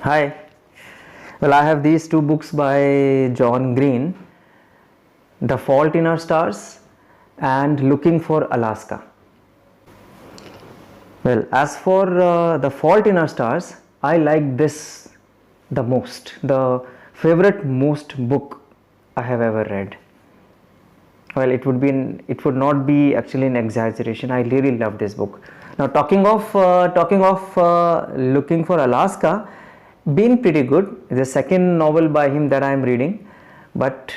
Hi. Well, I have these two books by John Green, The Fault in Our Stars and Looking for Alaska. Well, as for The Fault in Our Stars, I like this the most, the favorite most book I have ever read. Well, it would not be actually an exaggeration. I really love this book. Now, talking of Looking for Alaska, been pretty good. The second novel by him that I am reading, but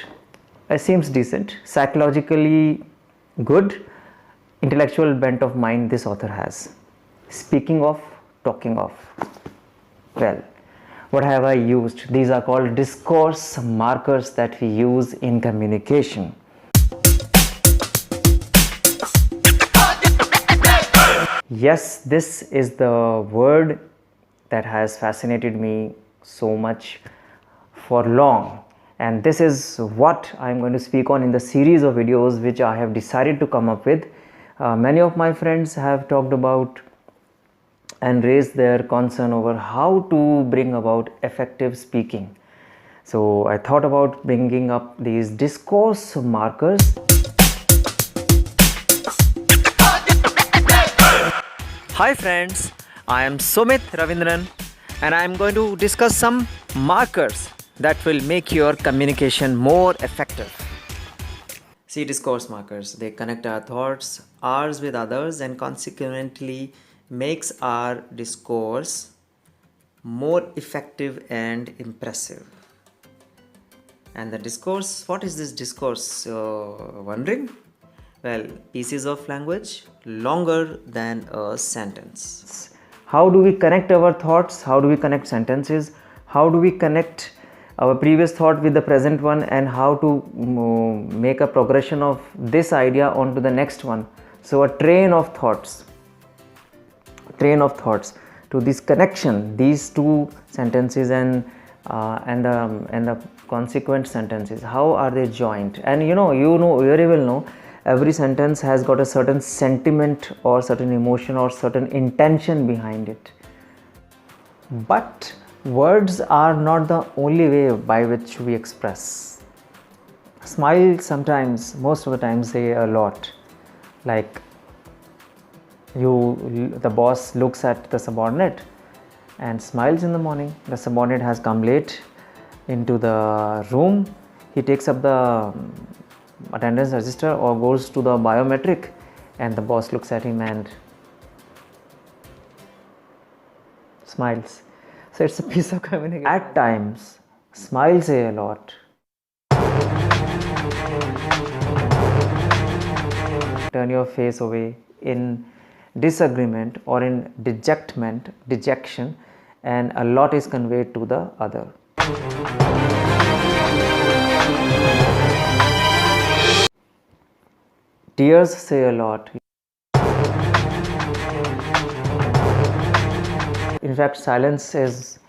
it seems decent. Psychologically good, intellectual bent of mind this author has. Speaking of, talking of, well, what have I used? These are called discourse markers that we use in communication. Yes, this is the word that has fascinated me so much for long, and this is what I am going to speak on in the series of videos which I have decided to come up with. Many of my friends have talked about and raised their concern over how to bring about effective speaking. So I thought about bringing up these discourse markers. Hi friends, I am SUMIT RAVINDRAN and I am going to discuss some markers that will make your communication more effective. See, discourse markers, they connect our thoughts, ours with others, and consequently makes our discourse more effective and impressive. And the discourse, what is this discourse? Wondering? Well, pieces of language longer than a sentence. How do we connect our thoughts? How do we connect sentences? How do we connect our previous thought with the present one, and how to make a progression of this idea onto the next one? So a train of thoughts to this connection, these two sentences and the consequent sentences, how are they joined? And you very well know, every sentence has got a certain sentiment or certain emotion or certain intention behind it. But words are not the only way by which we express. Smile sometimes, most of the time, say a lot. Like the boss looks at the subordinate and smiles in the morning. The subordinate has come late into the room. He takes up the attendance register or goes to the biometric, and the boss looks at him and smiles. So it's a piece of communication. At times, smile say a lot. Turn your face away in disagreement or in dejection, and a lot is conveyed to the other. Tears say a lot. In fact, silence is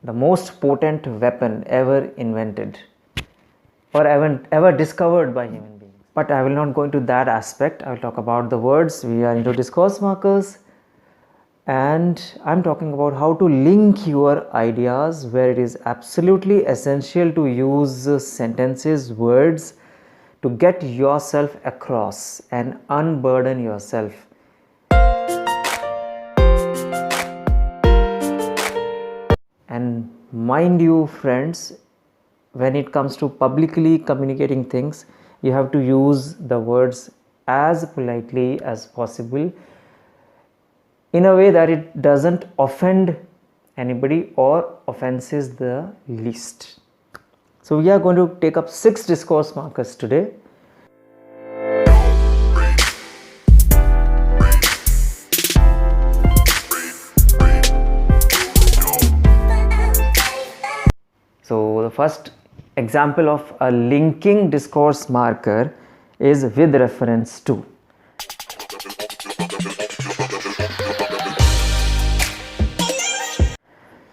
the most potent weapon ever invented or ever discovered by human beings. But I will not go into that aspect. I will talk about the words. We are into discourse markers, and I'm talking about how to link your ideas, where it is absolutely essential to use sentences, words, to get yourself across and unburden yourself. And mind you, friends, when it comes to publicly communicating things, you have to use the words as politely as possible, in a way that it doesn't offend anybody or offenses the least. So we are going to take up 6 discourse markers today. So the first example of a linking discourse marker is with reference to.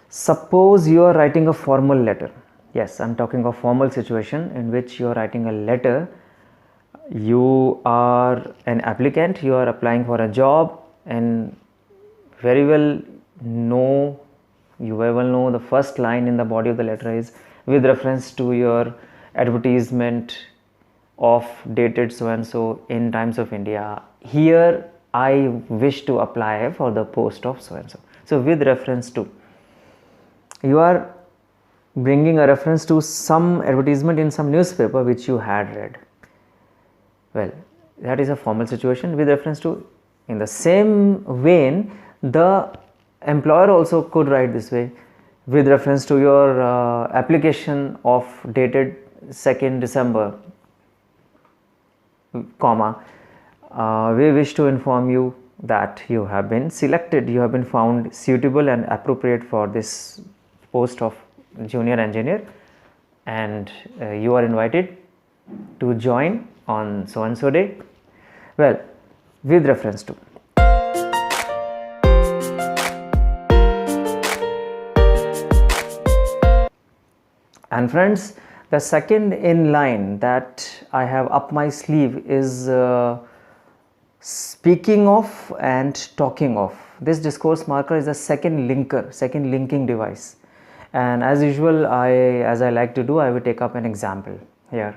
Suppose you are writing a formal letter. Yes, I'm talking of formal situation in which you are writing a letter. You are an applicant, you are applying for a job, and very well know You very well know the first line in the body of the letter is with reference to your advertisement of dated so and so in Times of India. Here I wish to apply for the post of so and so. So with reference to, you are bringing a reference to some advertisement in some newspaper which you had read. Well, that is a formal situation with reference to. In the same vein, the employer also could write this way: with reference to your application of dated 2nd December, comma, we wish to inform you that you have been selected, you have been found suitable and appropriate for this post of junior engineer, and you are invited to join on so and so day. Well, with reference to. And friends, the second in line that I have up my sleeve is speaking of and talking of. This discourse marker is the second linker, second linking device. And as usual, as I like to do, I will take up an example here.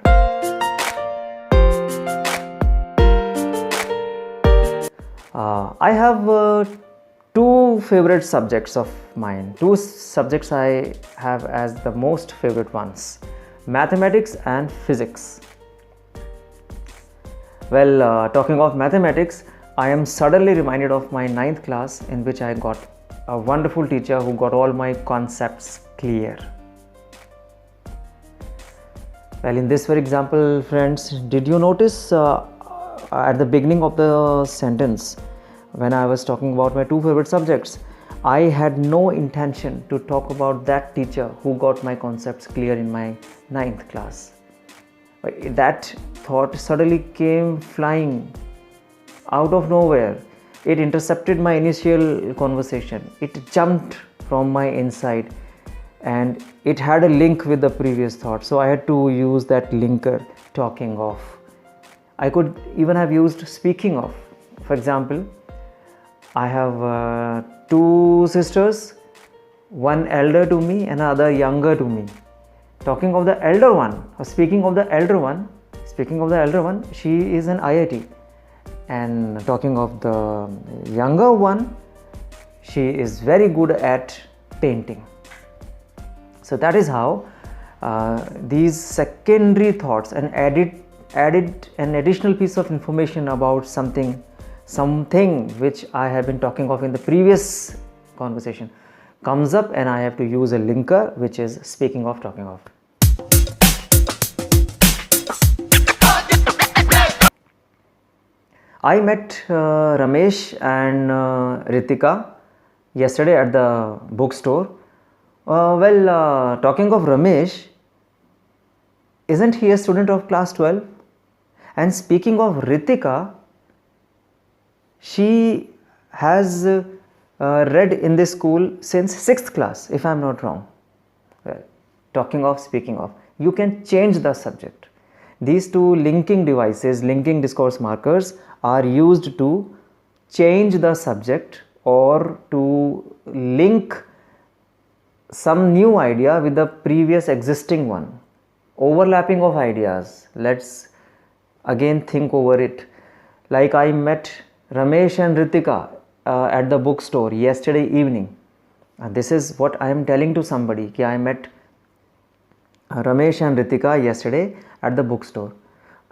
I have two favorite subjects of mine. Two subjects I have as the most favorite ones: mathematics and physics. Well, talking of mathematics, I am suddenly reminded of my 9th class, in which I got a wonderful teacher who got all my concepts clear. Well, in this very example, friends, did you notice at the beginning of the sentence, when I was talking about my two favorite subjects, I had no intention to talk about that teacher who got my concepts clear in my 9th class. That thought suddenly came flying out of nowhere. It intercepted my initial conversation. It jumped from my inside and it had a link with the previous thought. So I had to use that linker, talking of. I could even have used speaking of. For example, I have two sisters, one elder to me and another younger to me. Talking of the elder one, or speaking of the elder one, she is an IIT. And talking of the younger one, she is very good at painting. So that is how these secondary thoughts and added an additional piece of information about something which I have been talking of in the previous conversation comes up, and I have to use a linker, which is speaking of, talking of. I met Ramesh and Ritika yesterday at the bookstore. Talking of Ramesh, isn't he a student of class 12? And speaking of Ritika, she has read in this school since 6th class, if I am not wrong. Well, talking of, speaking of, you can change the subject. These two linking devices, linking discourse markers, are used to change the subject or to link some new idea with the previous existing one. Overlapping of ideas. Let's again think over it. Like I met Ramesh and Ritika at the bookstore yesterday evening. This is what I am telling to somebody. I met Ramesh and Ritika yesterday at the bookstore.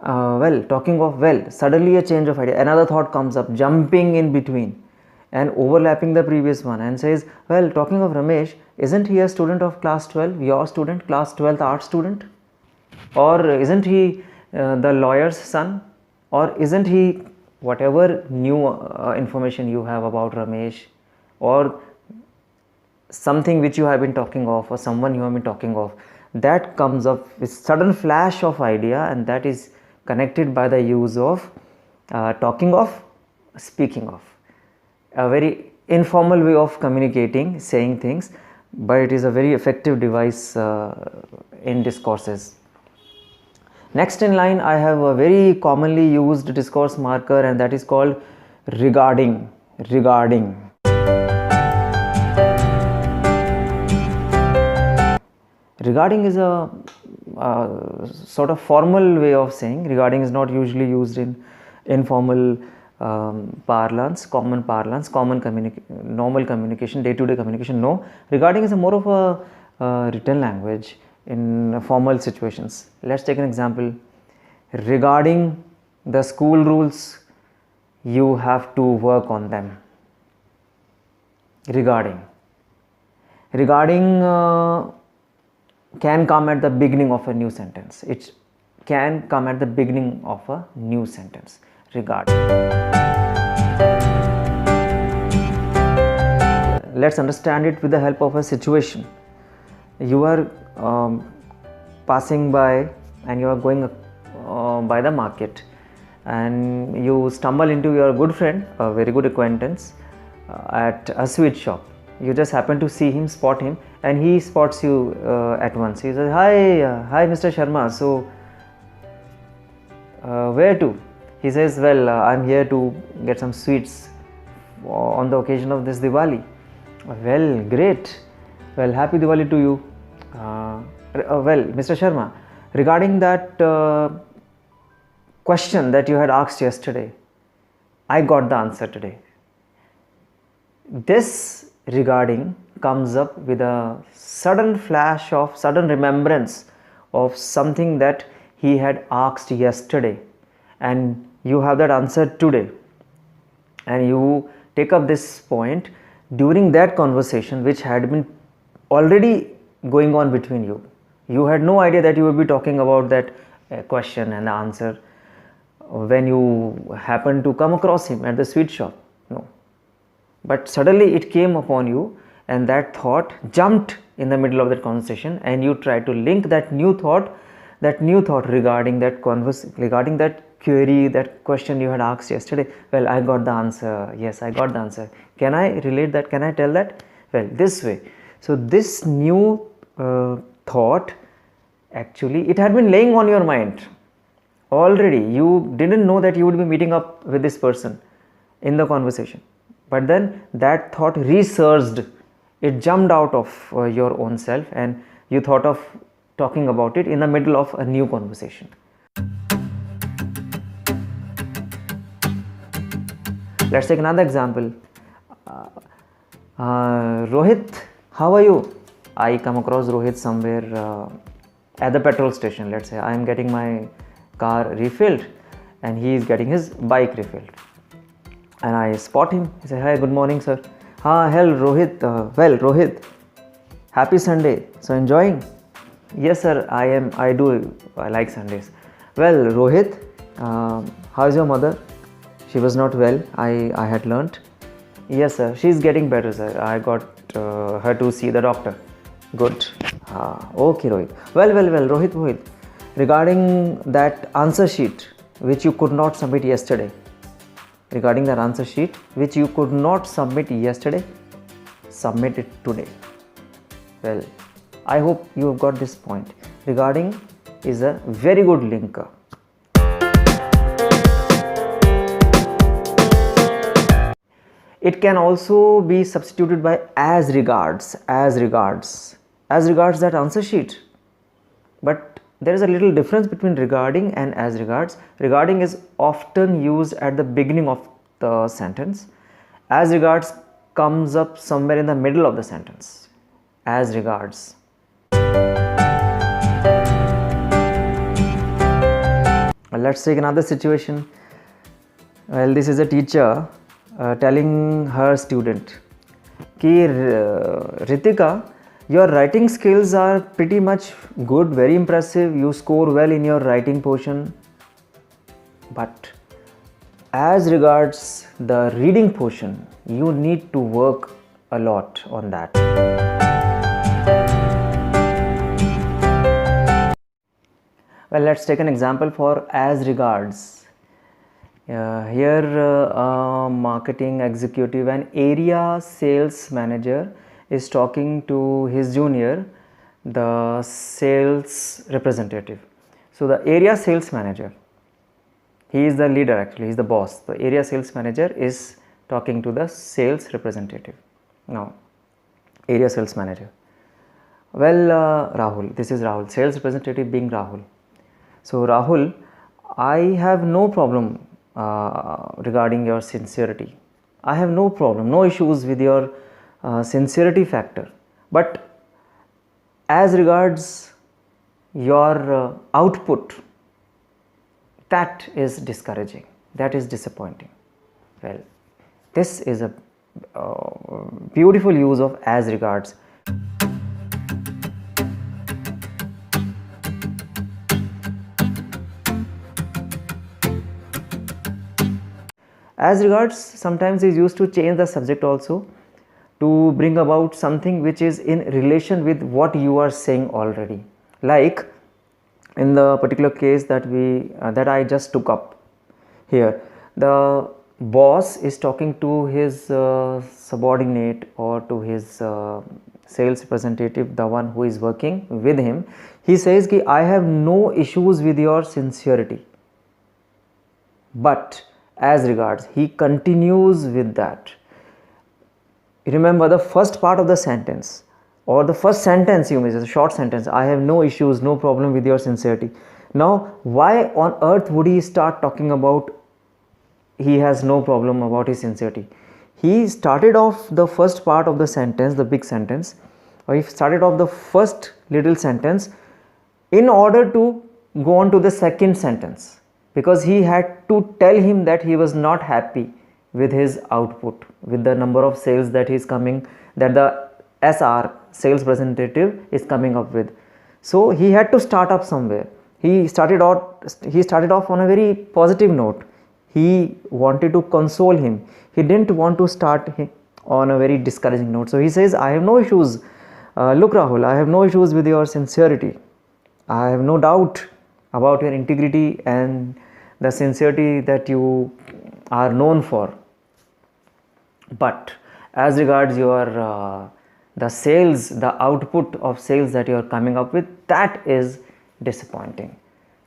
Talking of, suddenly a change of idea. Another thought comes up, jumping in between and overlapping the previous one, and says, well, talking of Ramesh, isn't he a student of class 12, your student, class 12th art student? Or isn't he the lawyer's son? Or isn't he whatever new information you have about Ramesh, or something which you have been talking of, or someone you have been talking of, that comes up with sudden flash of idea, and that is connected by the use of talking of, speaking of. A very informal way of communicating, saying things, but it is a very effective device in discourses. Next in line, I have a very commonly used discourse marker, and that is called regarding. Regarding is a sort of formal way of saying. Regarding is not usually used in informal parlance, common parlance, normal communication, day-to-day communication. No, regarding is a more of a written language in formal situations. Let's take an example. Regarding the school rules, you have to work on them. Regarding can come at the beginning of a new sentence. It can come at the beginning of a new sentence. Regarding. Let's understand it with the help of a situation. You are passing by and you are going by the market, and you stumble into your good friend, a very good acquaintance, at a sweet shop. You just happen to see him, spot him, and he spots you at once. He says, hi Mr. Sharma, so where to? He says, well, I'm here to get some sweets on the occasion of this Diwali. Well, great. Well, happy Diwali to you. Well, Mr. Sharma, regarding that question that you had asked yesterday, I got the answer today. This regarding comes up with a sudden flash of sudden remembrance of something that he had asked yesterday, and you have that answer today, and you take up this point during that conversation which had been already going on between you. You had no idea that you would be talking about that question and the answer when you happened to come across him at the sweet shop. No, but suddenly it came upon you, and that thought jumped in the middle of that conversation, and you tried to link that new thought regarding that query, that question you had asked yesterday. Well, I got the answer. Yes, I got the answer. Can I relate that? Can I tell that? Well, this way. So this new thought, actually it had been laying on your mind already. You didn't know that you would be meeting up with this person in the conversation, but then that thought resurged. It jumped out of your own self, and you thought of talking about it in the middle of a new conversation. Let's take another example. Rohit, how are you? I come across Rohit somewhere at the petrol station. Let's say I am getting my car refilled and he is getting his bike refilled, and I spot him. I say, hi, good morning, sir. Hell, Rohit. Well, Rohit, happy Sunday. So enjoying? Yes, sir, I am. I do. I like Sundays. Well, Rohit, how's your mother? She was not well, I had learnt. Yes, sir, she is getting better, sir. I got her to see the doctor. Good. Okay, Rohit. Well, Rohit, regarding that answer sheet which you could not submit yesterday. Regarding that answer sheet which you could not submit yesterday, submit it today. Well, I hope you have got this point. Regarding is a very good linker. It can also be substituted by as regards that answer sheet. But there is a little difference between regarding and as regards. Regarding is often used at the beginning of the sentence. As regards comes up somewhere in the middle of the sentence. As regards. Let's take another situation. Well, this is a teacher telling her student कि Ritika, your writing skills are pretty much good, very impressive, you score well in your writing portion, but as regards the reading portion, you need to work a lot on that. Well, let's take an example for as regards. Here a marketing executive, an area sales manager, is talking to his junior, the sales representative. So the area sales manager, he is the leader, actually he is the boss. The area sales manager is talking to the sales representative. Now, area sales manager, Well, Rahul, this is Rahul, sales representative being Rahul. So, Rahul, I have no problem regarding your sincerity. I have no problem, no issues with your sincerity factor. But as regards your output, that is discouraging, that is disappointing. Well, this is a beautiful use of as regards. As regards sometimes is used to change the subject also, to bring about something which is in relation with what you are saying already. Like in the particular case that that I just took up here, the boss is talking to his subordinate or to his sales representative, the one who is working with him. He says ki, I have no issues with your sincerity, but as regards, he continues with that. Remember the first part of the sentence, or the first sentence, you may say, a short sentence, I have no issues, no problem with your sincerity. Now, why on earth would he start talking about he has no problem about his sincerity? He started off the first part of the sentence, the big sentence, or he started off the first little sentence in order to go on to the second sentence, because he had to tell him that he was not happy with his output, with the number of sales that he is coming, that the SR, sales representative, is coming up with. So he had to start up somewhere. He started off on a very positive note. He wanted to console him. He didn't want to start on a very discouraging note. So he says, I have no issues. Look, Rahul, I have no issues with your sincerity. I have no doubt about your integrity and the sincerity that you are known for. But as regards your the sales, the output of sales that you are coming up with, that is disappointing.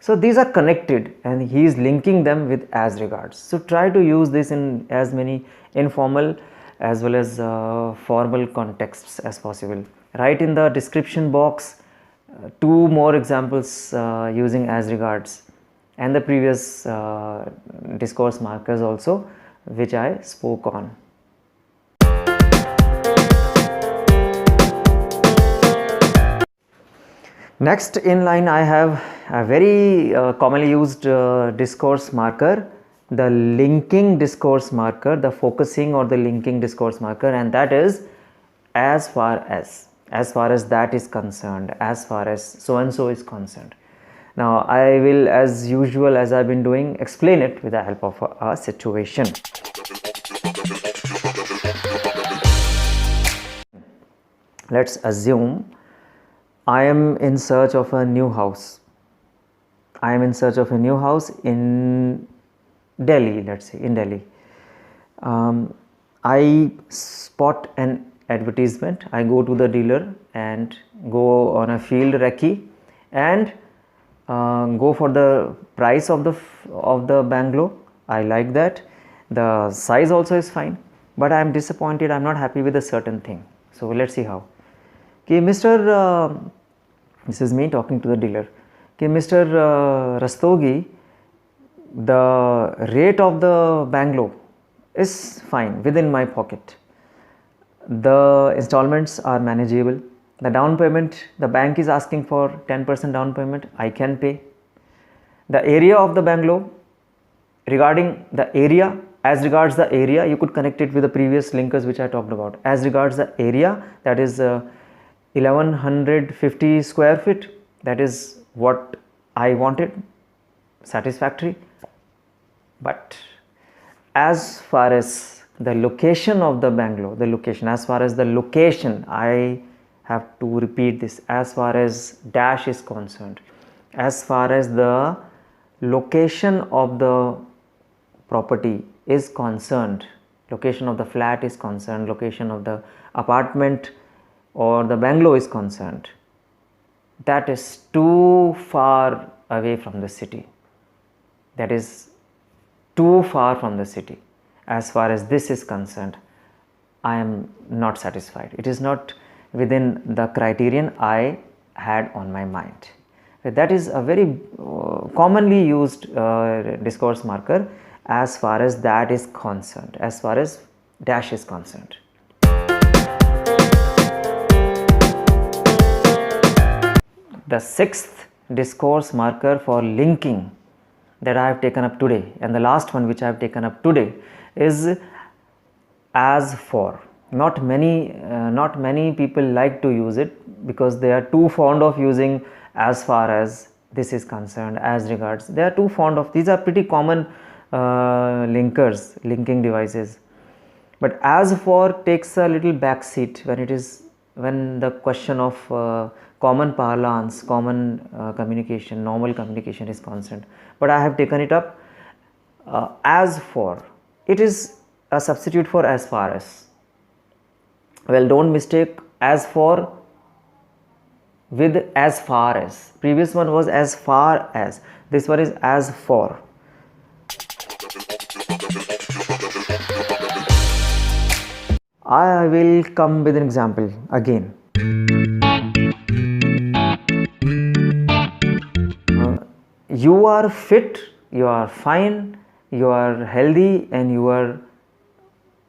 So these are connected and he is linking them with as regards. So try to use this in as many informal as well as formal contexts as possible. Write in the description box two more examples using as regards, and the previous discourse markers also, which I spoke on. Next in line, I have a very commonly used discourse marker, the linking discourse marker, the focusing or the linking discourse marker, and that is as far as that is concerned, as far as so and so is concerned. Now I will, as usual, as I've been doing, explain it with the help of a situation. Let's assume I am in search of a new house. I am in search of a new house in Delhi, let's say in Delhi. I spot an advertisement. I go to the dealer and go on a field recce and go for the price of the bungalow. I like that. The size also is fine, but I am disappointed. I am not happy with a certain thing. So let's see how. Okay, Mr. This is me talking to the dealer. Okay, Mr. Rastogi, the rate of the bungalow is fine, within my pocket. The installments are manageable. The down payment, the bank is asking for 10% down payment, I can pay. The area of the bungalow, regarding the area, as regards the area, you could connect it with the previous linkers which I talked about. As regards the area, that is 1150 square feet, that is what I wanted, satisfactory. But as far as the location of the bungalow, the location, as far as the location, I have to repeat this, as far as dash is concerned, as far as the location of the property is concerned, location of the flat is concerned, location of the apartment or the bungalow is concerned, that is too far away from the city. That is too far from the city. As far as this is concerned, I am not satisfied. It is not within the criterion I had on my mind. That is a very commonly used discourse marker as far as that is concerned, as far as dash is concerned. The sixth discourse marker for linking that I have taken up today, and the last one which I have taken up today, is as for. Not many people like to use it because they are too fond of using as far as this is concerned, as regards. They are too fond of, these are pretty common linking devices. But as for takes a little back seat when the question of common parlance, common communication, normal communication is concerned. But I have taken it up as for. It is a substitute for as far as. Well, don't mistake as for with as far as. Previous one was as far as. This one is as for. I will come with an example again. You are fit, you are fine, you are healthy, and you are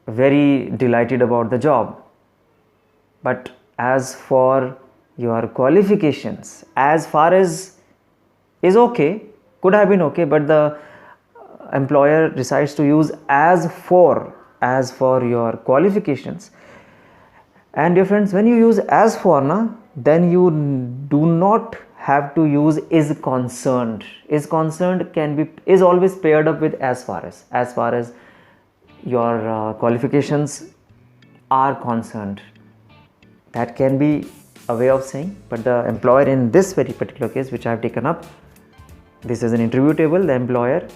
very delighted about the job. But as for your qualifications, as far as is okay, could have been okay, but the employer decides to use as for your qualifications. And dear friends, when you use as for, then you do not have to use is concerned. Is concerned is always paired up with as far as your qualifications are concerned. That can be a way of saying, but the employer in this very particular case which I have taken up, this is an interview table, the employer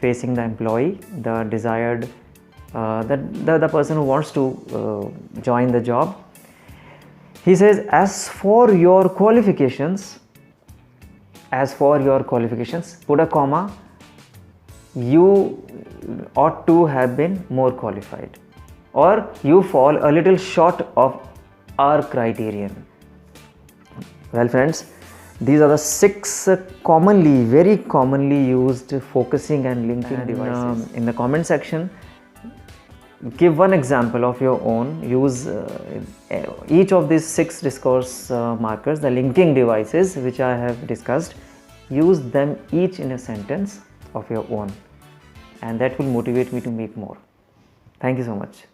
facing the employee, the desired the person who wants to join the job. He says, as for your qualifications, put a comma, you ought to have been more qualified, or you fall a little short of our criterion. Well friends, these are the 6 very commonly used focusing and linking devices. In the comment section, give one example of your own. Use each of these 6 discourse markers, the linking devices which I have discussed. Use them each in a sentence of your own, and that will motivate me to make more. Thank you so much.